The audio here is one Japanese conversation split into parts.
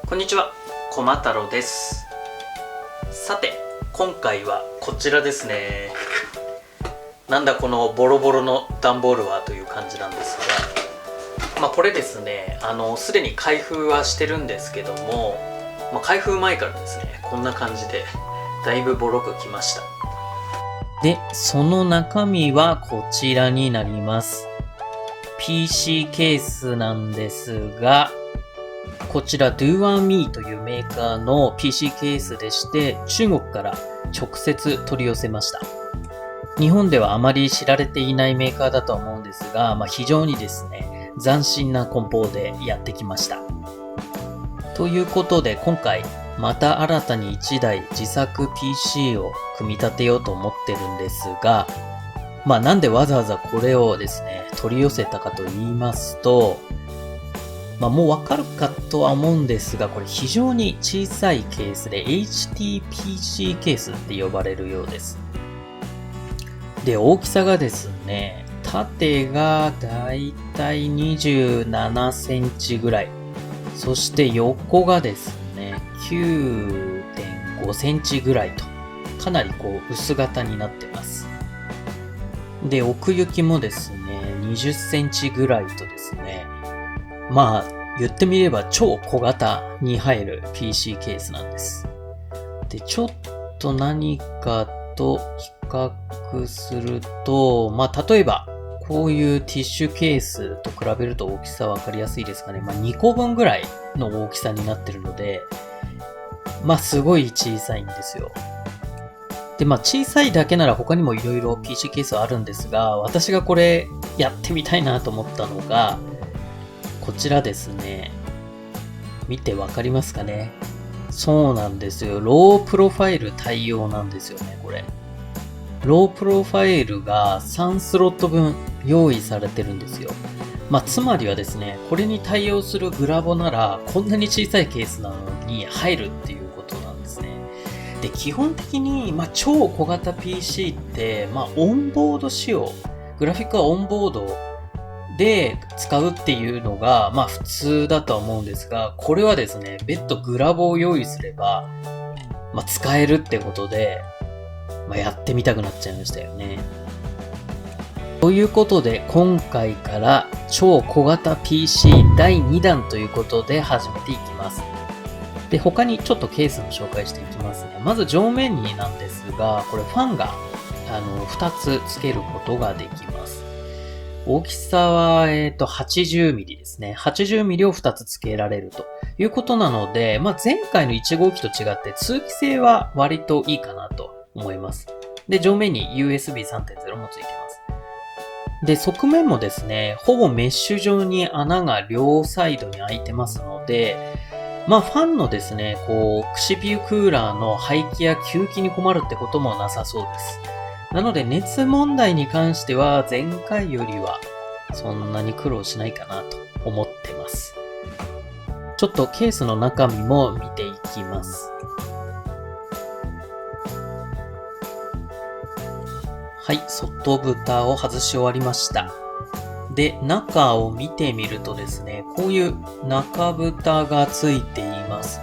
こんにちは、こま太郎です。さて、今回はこちらですね。なんだこのボロボロの段ボールはという感じなんですが、これですね、すでに開封はしてるんですけども、開封前からですね、こんな感じでだいぶボロくきました。で、その中身はこちらになります。PC ケースなんですが、こちら Do-1Me というメーカーの PC ケースでして、中国から直接取り寄せました。日本ではあまり知られていないメーカーだとは思うんですが、非常にですね、斬新な梱包でやってきました。ということで今回また新たに1台自作 PC を組み立てようと思ってるんですが、なんでわざわざこれをですね、取り寄せたかと言いますと、もうわかるかとは思うんですが、これ非常に小さいケースで HTPC ケースって呼ばれるようです。で、大きさがですね、縦がだいたい27センチぐらい。そして横がですね、9.5 センチぐらいと、かなり薄型になってます。で、奥行きもですね、20センチぐらいとですね、言ってみれば超小型に入る PC ケースなんです。で、ちょっと何かと比較すると、例えば、こういうティッシュケースと比べると大きさわかりやすいですかね。2個分ぐらいの大きさになってるので、すごい小さいんですよ。で、小さいだけなら他にもいろいろ PC ケースはあるんですが、私がこれやってみたいなと思ったのが、こちらですね。見てわかりますかね。そうなんですよ。ロープロファイル対応なんですよね、これ。ロープロファイルが3スロット分用意されてるんですよ。つまりはですね、これに対応するグラボなら、こんなに小さいケースなのに入るっていうことなんですね。で、基本的に、超小型 PC って、オンボード仕様。グラフィックはオンボードで使うっていうのが普通だとは思うんですが、これはですね、別途グラボを用意すれば、使えるってことで、やってみたくなっちゃいましたよね。ということで今回から超小型 PC 第2弾ということで始めていきます。で、他にちょっとケースの紹介していきますね。まず正面になんですが、これファンが2つ付けることができます。大きさは、80ミリですね。80ミリを2つ付けられるということなので、前回の1号機と違って通気性は割といいかなと思います。で、上面に USB 3.0 も付いてます。で、側面もですね、ほぼメッシュ状に穴が両サイドに開いてますので、ファンのですね、口ビュークーラーの排気や吸気に困るってこともなさそうです。なので熱問題に関しては前回よりはそんなに苦労しないかなと思ってます。ちょっとケースの中身も見ていきます。はい、外蓋を外し終わりました。で、中を見てみるとですね、こういう中蓋がついています。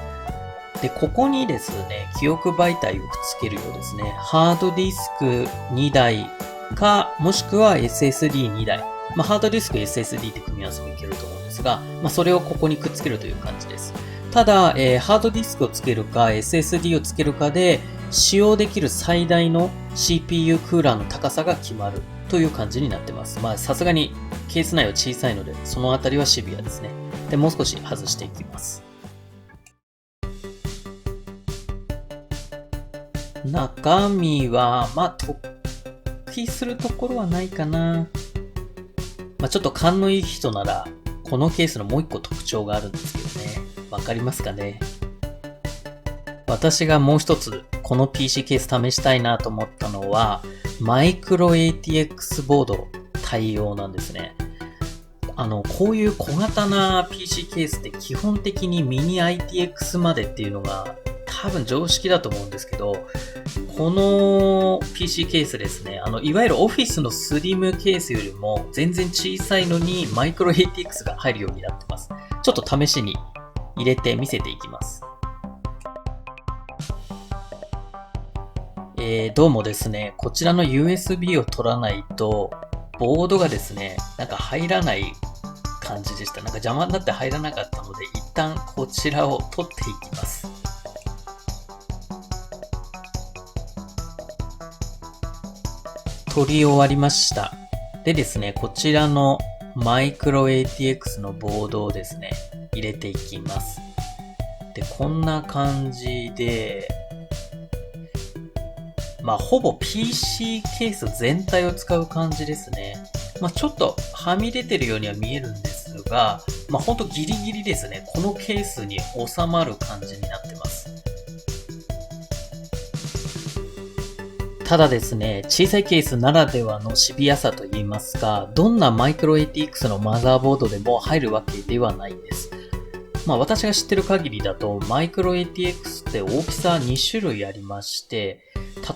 で、ここにですね、記憶媒体をくっつけるようですね。ハードディスク2台か、もしくは SSD2 台。ハードディスク SSD って組み合わせもいけると思うんですが、それをここにくっつけるという感じです。ただ、ハードディスクをつけるか、SSD をつけるかで、使用できる最大の CPU クーラーの高さが決まるという感じになってます。さすがにケース内は小さいので、そのあたりはシビアですね。で、もう少し外していきます。中身は、突起するところはないかな。ちょっと勘のいい人なら、このケースのもう一個特徴があるんですけどね。わかりますかね。私がもう一つ、この PC ケース試したいなと思ったのは、マイクロ ATX ボード対応なんですね。こういう小型な PC ケースって基本的にミニ ITX までっていうのが多分常識だと思うんですけど、この PC ケースですね、いわゆるオフィスのスリムケースよりも全然小さいのにマイクロ ATX が入るようになってます。ちょっと試しに入れて見せていきます。どうもですね、こちらの USB を取らないと、ボードがですね、なんか入らない感じでした。なんか邪魔になって入らなかったので、一旦こちらを取っていきます。取り終わりました。でですね、こちらのマイクロ ATX のボードをですね、入れていきます。で、こんな感じで、ほぼ PC ケース全体を使う感じですね。ちょっとはみ出てるようには見えるんですが、ほんとギリギリですね。このケースに収まる感じになってます。ただですね、小さいケースならではのシビアさといいますか、どんなマイクロ ATX のマザーボードでも入るわけではないんです。私が知ってる限りだと、マイクロ ATX って大きさ2種類ありまして、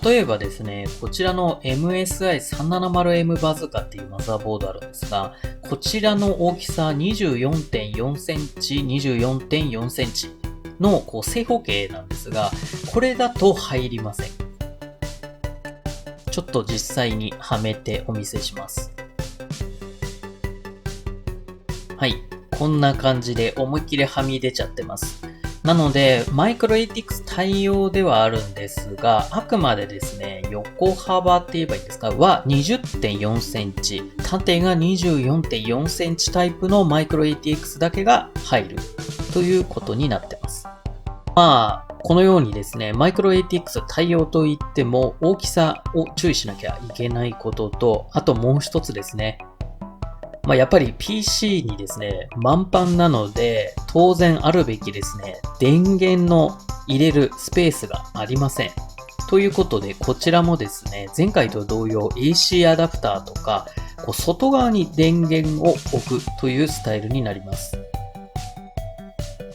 例えばですね、こちらの MSI370M バズカっていうマザーボードあるんですが、こちらの大きさ 24.4 センチ、24.4 センチの正方形なんですが、これだと入りません。ちょっと実際にはめてお見せします。はい。こんな感じで思いっきりはみ出ちゃってます。なので、マイクロ ATX 対応ではあるんですが、あくまでですね、横幅って言えばいいんですかは 20.4 センチ、縦が 24.4 センチタイプのマイクロ ATX だけが入るということになってます。このようにですね、マイクロ ATX 対応といっても大きさを注意しなきゃいけないことと、あともう一つですね、やっぱり PC にですね、満帆なので、当然あるべきですね、電源の入れるスペースがありません。ということで、こちらもですね、前回と同様 AC アダプターとか、外側に電源を置くというスタイルになります。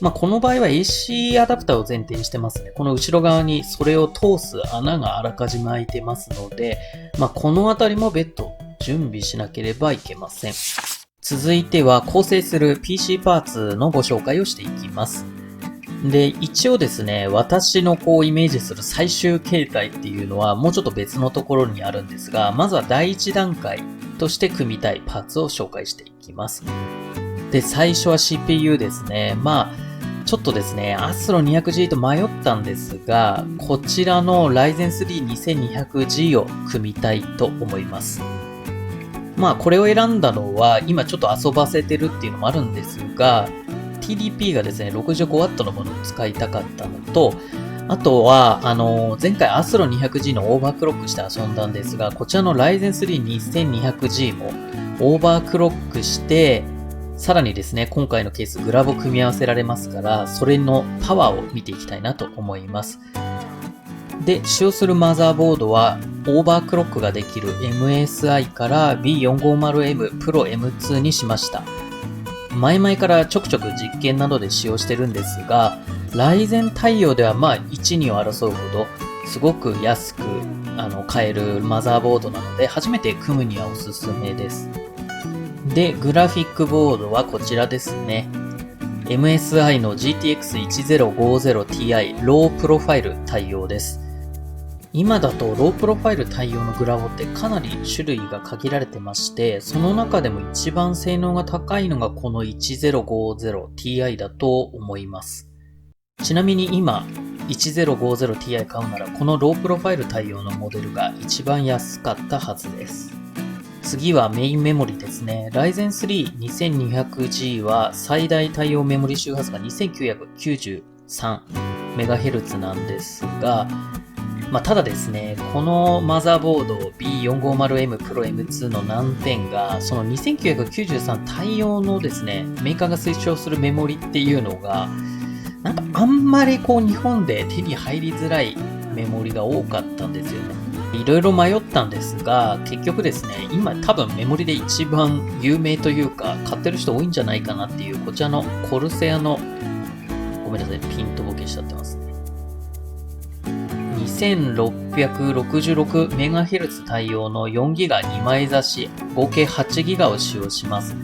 この場合は AC アダプターを前提にしてますね。この後ろ側にそれを通す穴があらかじめ開いてますので、このあたりも別途準備しなければいけません。続いては構成する PC パーツのご紹介をしていきます。で、一応ですね、私のイメージする最終形態っていうのはもうちょっと別のところにあるんですが、まずは第一段階として組みたいパーツを紹介していきます。で、最初は CPU ですね。ちょっとですね、Astro 200G と迷ったんですが、こちらの Ryzen 3 2200G を組みたいと思います。これを選んだのは、今ちょっと遊ばせてるっていうのもあるんですが、TDP がですね、65W のものを使いたかったのと、あとは、前回 Astro 200G のオーバークロックして遊んだんですが、こちらの Ryzen 3 2200G もオーバークロックして、さらにですね、今回のケースグラボ組み合わせられますから、それのパワーを見ていきたいなと思います。で、使用するマザーボードは、オーバークロックができる MSI から B450M Pro M2 にしました。前々からちょくちょく実験などで使用してるんですが、Ryzen 対応では1、2を争うほど、すごく安く買えるマザーボードなので、初めて組むにはおすすめです。で、グラフィックボードはこちらですね。MSI の GTX1050Ti ロープロファイル対応です。今だとロープロファイル対応のグラボってかなり種類が限られてまして、その中でも一番性能が高いのがこの 1050Ti だと思います。ちなみに今、1050Ti 買うならこのロープロファイル対応のモデルが一番安かったはずです。次はメインメモリですね。Ryzen 3 2200G は最大対応メモリ周波数が 2993MHz なんですが、ただですね、このマザーボード B450M Pro M2 の難点が、その2993対応のですね、メーカーが推奨するメモリっていうのが、あんまり日本で手に入りづらいメモリが多かったんですよね。いろいろ迷ったんですが、結局ですね、今多分メモリで一番有名というか、買ってる人多いんじゃないかなっていう、こちらのコルセアの、ごめんなさい、ピントボケしちゃってますね。2666MHz 対応の 4GB 2枚差し、合計 8GB を使用します。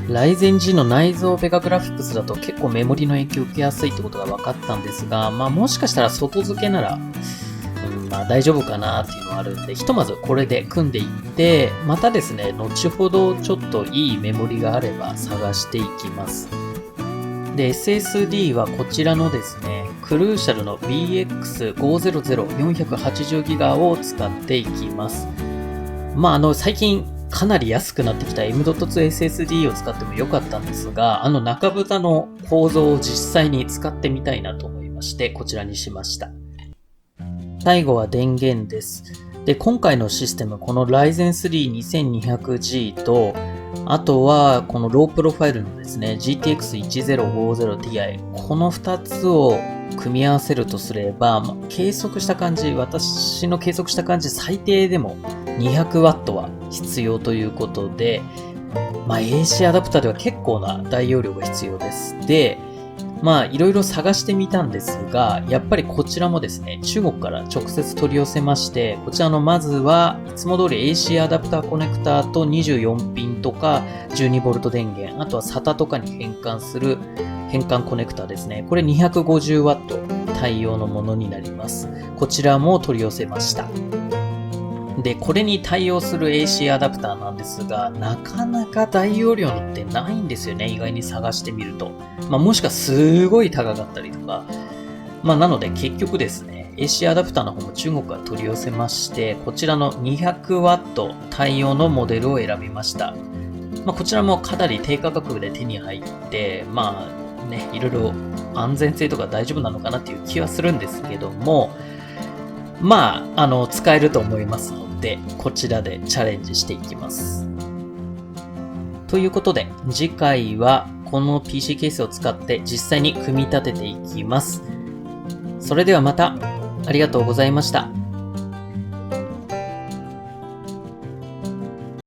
ライゼン G の内蔵ベガグラフィックスだと結構メモリの影響を受けやすいってことが分かったんですが、もしかしたら外付けなら、大丈夫かなっていうのはあるんで、ひとまずこれで組んでいって、またですね、後ほどちょっといいメモリがあれば探していきます。で、SSD はこちらのですね、クルーシャルの BX500480GB を使っていきます。最近かなり安くなってきた M.2 SSD を使ってもよかったんですが、中蓋の構造を実際に使ってみたいなと思いまして、こちらにしました。最後は電源です。で、今回のシステム、この Ryzen 3 2200G と、あとはこのロープロファイルのですね、GTX1050Ti、この2つを組み合わせるとすれば、計測した感じ、私の計測した感じ、最低でも 200W は必要ということで、AC アダプターでは結構な大容量が必要です。で、いろいろ探してみたんですが、やっぱりこちらもですね、中国から直接取り寄せまして、こちらのまずはいつも通り AC アダプターコネクタと24ピンとか 12V 電源、あとは SATA とかに変換する変換コネクタですね。これ 250W 対応のものになります。こちらも取り寄せました。で、これに対応する AC アダプターなんですが、なかなか大容量のってないんですよね。意外に探してみると。もしくはすごい高かったりとか。なので結局ですね、AC アダプターの方も中国から取り寄せまして、こちらの 200W 対応のモデルを選びました。こちらもかなり低価格で手に入って、いろいろ安全性とか大丈夫なのかなっていう気はするんですけども、使えると思いますので、こちらでチャレンジしていきます。ということで、次回はこの PC ケースを使って実際に組み立てていきます。それではまた、ありがとうございました。